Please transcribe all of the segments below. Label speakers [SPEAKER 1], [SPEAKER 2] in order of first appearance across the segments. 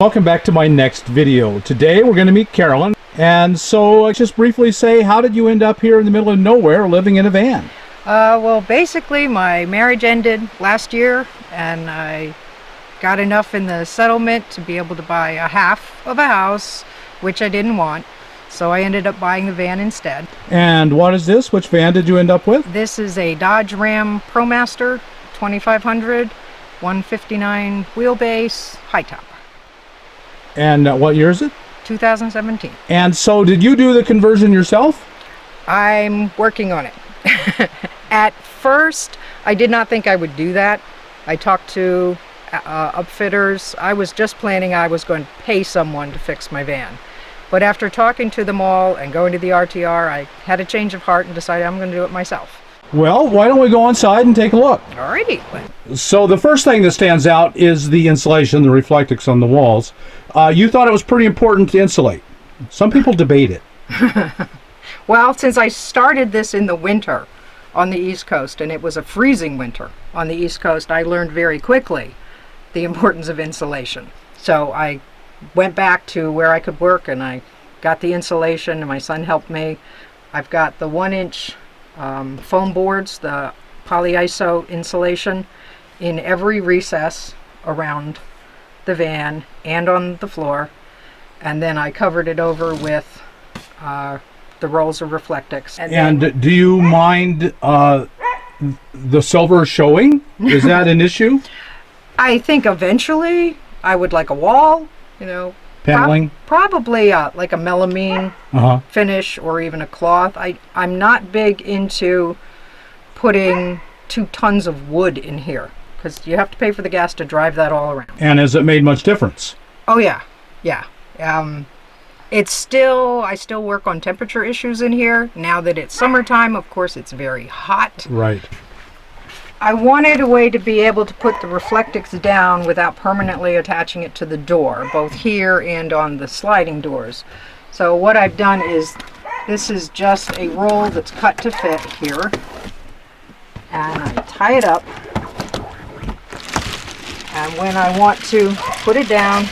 [SPEAKER 1] Welcome back to my next video. Today we're going to meet Carolyn. And so just briefly say, how did you end up here in the middle of nowhere living in a van?
[SPEAKER 2] Well, basically my marriage ended last year and I got enough in the settlement to be able to buy a half of a house, which I didn't want. So I ended up buying the van instead.
[SPEAKER 1] And what is this? Which van did you end up with?
[SPEAKER 2] This is a Dodge Ram ProMaster 2500, 159 wheelbase, high top.
[SPEAKER 1] And what year is it?
[SPEAKER 2] 2017.
[SPEAKER 1] And so did you do the conversion yourself?
[SPEAKER 2] I'm working on it. At first, I did not think I would do that. I talked to upfitters. I was just planning I was going to pay someone to fix my van. But after talking to them all and going to the RTR, I had a change of heart and decided I'm going to do it myself.
[SPEAKER 1] Well, why don't we go inside and take a look?
[SPEAKER 2] Alrighty.
[SPEAKER 1] So the first thing that stands out is the insulation, the reflectix on the walls. You thought it was pretty important to insulate. Some people debate it.
[SPEAKER 2] Well, since I started this in the winter on the East Coast, and it was a freezing winter on the East Coast, I learned very quickly the importance of insulation. So I went back to where I could work and I got the insulation, and my son helped me. I've got the 1-inch foam boards, the polyiso insulation in every recess around the van and on the floor, and then I covered it over with the rolls of reflectix.
[SPEAKER 1] And do you mind the silver showing? Is that an issue?
[SPEAKER 2] I think eventually I would like a wall, you know,
[SPEAKER 1] paneling,
[SPEAKER 2] probably like a melamine finish or even a cloth. I'm not big into putting 2 tons of wood in here because you have to pay for the gas to drive that all around.
[SPEAKER 1] And has it made much difference?
[SPEAKER 2] Oh yeah. It's still, I still work on temperature issues in here. Now that it's summertime, of course it's very hot.
[SPEAKER 1] Right.
[SPEAKER 2] I wanted a way to be able to put the reflectix down without permanently attaching it to the door, both here and on the sliding doors. So what I've done is, this is just a roll that's cut to fit here, and I tie it up, and when I want to put it down,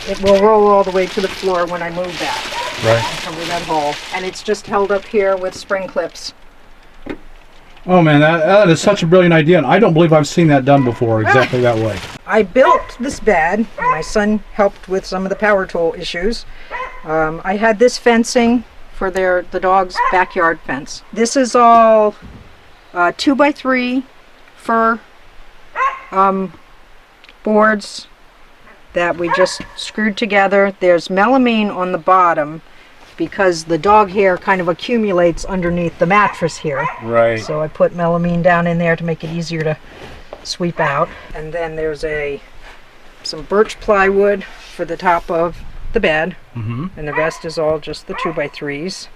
[SPEAKER 2] it will roll all the way to the floor when I move that.
[SPEAKER 1] Right.
[SPEAKER 2] Cover that hole, and it's just held up here with spring clips.
[SPEAKER 1] Oh man, that is such a brilliant idea, and I don't believe I've seen that done before exactly that way.
[SPEAKER 2] I built this bed. My son helped with some of the power tool issues. I had this fencing for the dog's backyard fence. This is all 2x3 fir boards that we just screwed together. There's melamine on the bottom because the dog hair kind of accumulates underneath the mattress here.
[SPEAKER 1] Right.
[SPEAKER 2] So I put melamine down in there to make it easier to sweep out. And then there's some birch plywood for the top of the bed. And the rest is all just the 2x3s.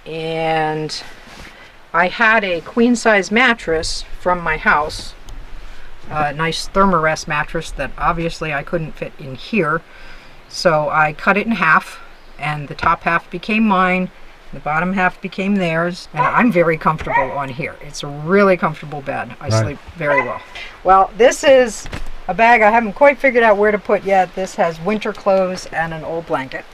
[SPEAKER 2] And I had a queen size mattress from my house, a nice Thermarest mattress that obviously I couldn't fit in here. So I cut it in half, and the top half became mine, the bottom half became theirs, and I'm very comfortable on here. It's a really comfortable bed. I sleep very well. Well, this is a bag I haven't quite figured out where to put yet. This has winter clothes and an old blanket,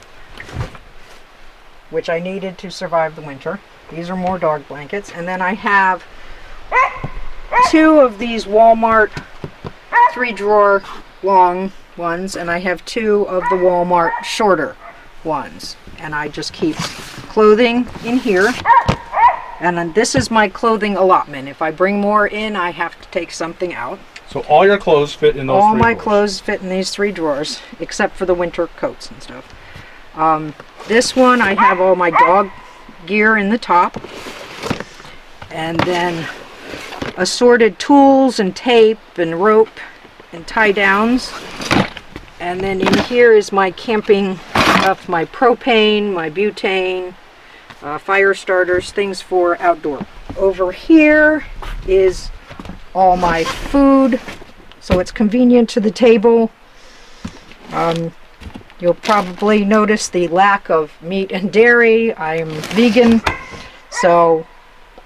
[SPEAKER 2] which I needed to survive the winter. These are more dog blankets. And then I have 2 of these Walmart 3-drawer long ones, and I have 2 of the Walmart shorter ones, and I just keep clothing in here, and then this is my clothing allotment. If I bring more in, I have to take something out.
[SPEAKER 1] So all your clothes fit in those 3
[SPEAKER 2] All my
[SPEAKER 1] drawers.
[SPEAKER 2] clothes fit in these 3 drawers, except for the winter coats and stuff. This one, I have all my dog gear in the top, and then assorted tools and tape and rope and tie downs. And then in here is my camping stuff, my propane, my butane, fire starters, things for outdoor. Over here is all my food, so it's convenient to the table. You'll probably notice the lack of meat and dairy. I'm vegan, so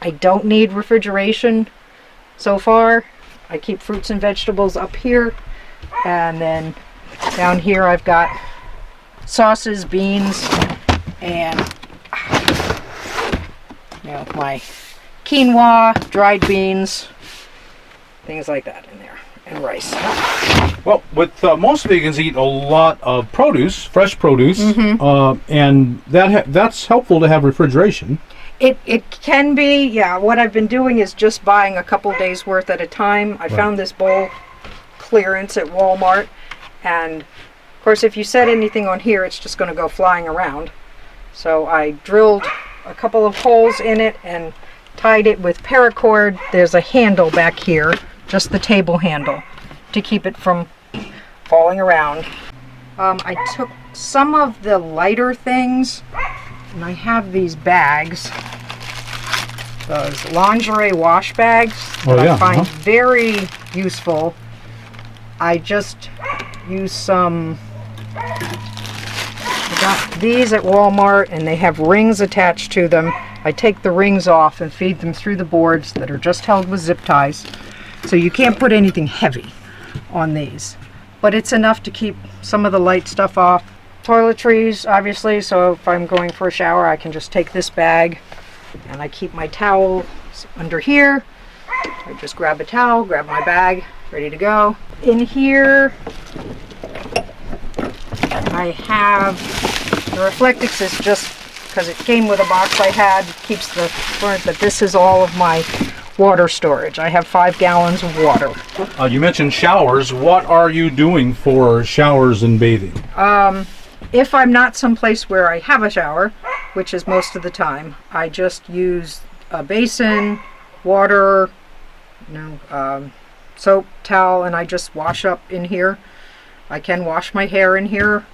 [SPEAKER 2] I don't need refrigeration so far. I keep fruits and vegetables up here. And then down here I've got sauces, beans, and my quinoa, dried beans, things like that in there, and rice.
[SPEAKER 1] Well, with most vegans eat a lot of produce, fresh produce, and that's helpful to have refrigeration.
[SPEAKER 2] It can be, yeah. What I've been doing is just buying a couple days worth at a time. I found this bowl clearance at Walmart, and of course if you set anything on here it's just going to go flying around. So I drilled a couple of holes in it and tied it with paracord. There's a handle back here, just the table handle, to keep it from falling around. I took some of the lighter things, and I have these bags, those lingerie wash bags that I find very useful. I just use some, I got these at Walmart and they have rings attached to them. I take the rings off and feed them through the boards that are just held with zip ties. So you can't put anything heavy on these, but it's enough to keep some of the light stuff off. Toiletries, obviously, so if I'm going for a shower I can just take this bag, and I keep my towels under here. I just grab a towel, grab my bag, ready to go. In here I have the Reflectix, is just because it came with a box I had, keeps the current, but this is all of my water storage. I have 5 gallons of water.
[SPEAKER 1] You mentioned showers. What are you doing for showers and bathing?
[SPEAKER 2] If I'm not someplace where I have a shower, which is most of the time, I just use a basin, water, soap, towel, and I just wash up in here. I can wash my hair in here.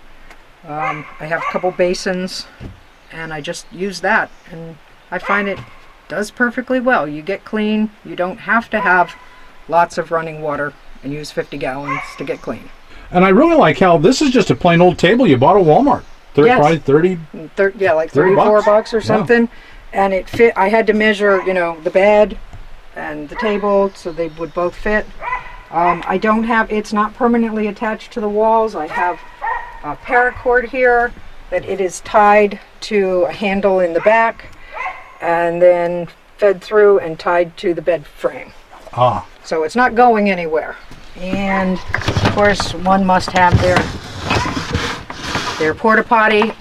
[SPEAKER 2] I have a couple basins, and I just use that, and I find it does perfectly well. You get clean. You don't have to have lots of running water and use 50 gallons to get clean.
[SPEAKER 1] And I really like how this is just a plain old table you bought at Walmart. Probably 30.
[SPEAKER 2] Like 34 bucks or something. Yeah. And it fit. I had to measure, the bed and the table so they would both fit. I don't have, it's not permanently attached to the walls. I have a paracord here that it is tied to a handle in the back and then fed through and tied to the bed frame. So it's not going anywhere. And of course one must have their porta potty.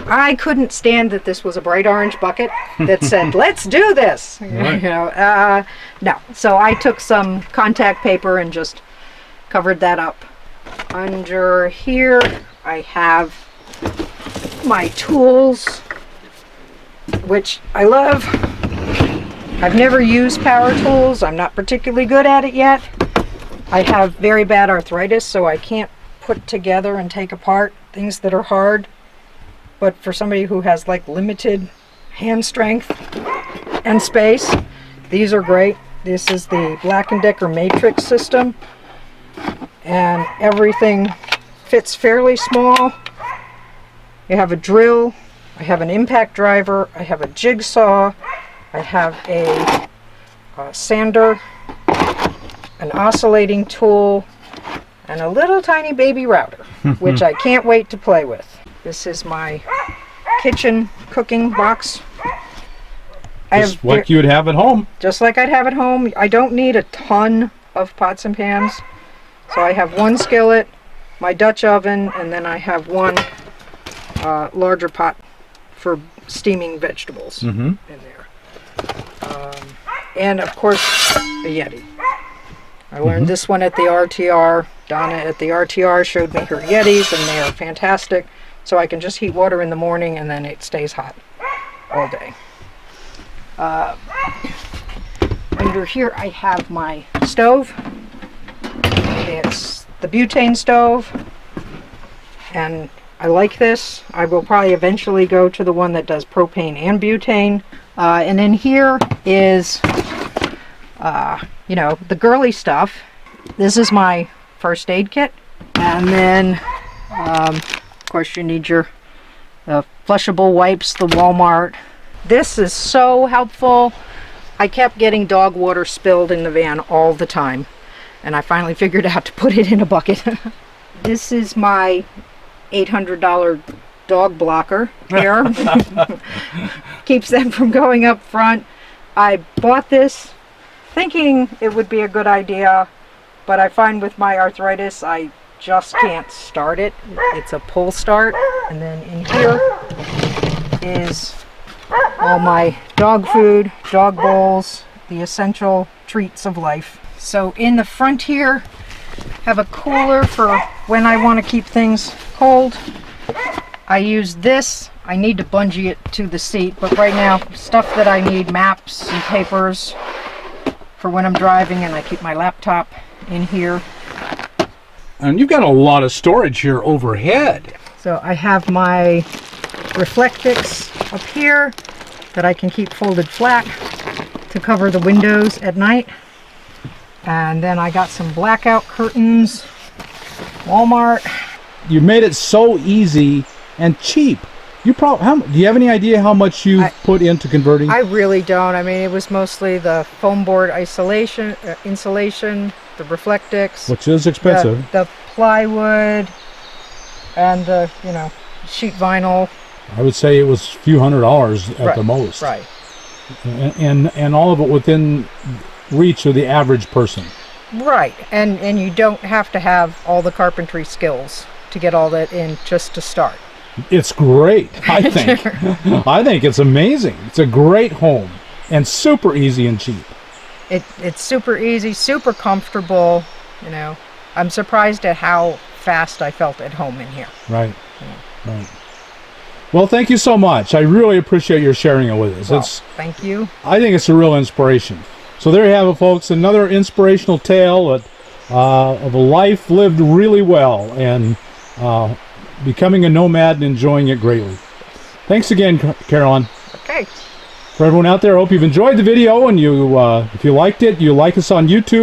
[SPEAKER 2] I couldn't stand that this was a bright orange bucket that said let's do this. Right. No, so I took some contact paper and just covered that up. Under here I have my tools, which I love. I've never used power tools. I'm not particularly good at it yet. I have very bad arthritis, so I can't put together and take apart things that are hard. But for somebody who has like limited hand strength and space, these are great. This is the BLACK+DECKER matrix system, and everything fits fairly small. You have a drill, I have an impact driver, I have a jigsaw, I have a sander, an oscillating tool, and a little tiny baby router, which I can't wait to play with. This is my kitchen cooking box.
[SPEAKER 1] Just like you would have at home.
[SPEAKER 2] Just like I'd have at home. I don't need a ton of pots and pans. So I have one skillet, my Dutch oven, and then I have one larger pot for steaming vegetables in there. And of course, a YETI. I learned this one at the RTR. Donna at the RTR showed me her YETIs, and they are fantastic. So I can just heat water in the morning and then it stays hot all day. Under here I have my stove. It's the butane stove, and I like this. I will probably eventually go to the one that does propane and butane. And in here is, the girly stuff. This is my first aid kit. And then, of course, you need your flushable wipes, the Walmart. This is so helpful. I kept getting dog water spilled in the van all the time. and I finally figured out to put it in a bucket. This is my $800 dog blocker here. Keeps them from going up front. I bought this thinking it would be a good idea, but I find with my arthritis I just can't start it. It's a pull start. And then in here is all my dog food, dog bowls, the essential treats of life. So in the front here, have a cooler for when I want to keep things cold. I use this. I need to bungee it to the seat, but right now, stuff that I need, maps and papers for when I'm driving, and I keep my laptop in here.
[SPEAKER 1] And you've got a lot of storage here overhead.
[SPEAKER 2] So I have my Reflectix up here that I can keep folded flat to cover the windows at night. And then I got some blackout curtains, Walmart.
[SPEAKER 1] You made it so easy and cheap. Do you have any idea how much you put into converting?
[SPEAKER 2] I really don't. I mean, it was mostly the foam board insulation, the Reflectix,
[SPEAKER 1] which is expensive.
[SPEAKER 2] The plywood, and the sheet vinyl.
[SPEAKER 1] I would say it was a few $100s at the most.
[SPEAKER 2] Right.
[SPEAKER 1] And all of it within reach of the average person.
[SPEAKER 2] Right. And you don't have to have all the carpentry skills to get all that in just to start.
[SPEAKER 1] It's great, I think. I think it's amazing. It's a great home and super easy and cheap.
[SPEAKER 2] It's super easy, super comfortable. I'm surprised at how fast I felt at home in here.
[SPEAKER 1] Right. Yeah. Right. Well, thank you so much. I really appreciate your sharing it with us.
[SPEAKER 2] Well, thank you.
[SPEAKER 1] I think it's a real inspiration. So there you have it, folks. Another inspirational tale of a life lived really well and becoming a nomad and enjoying it greatly. Thanks again, Carolyn.
[SPEAKER 2] Okay.
[SPEAKER 1] For everyone out there, I hope you've enjoyed the video, and if you liked it, you like us on YouTube.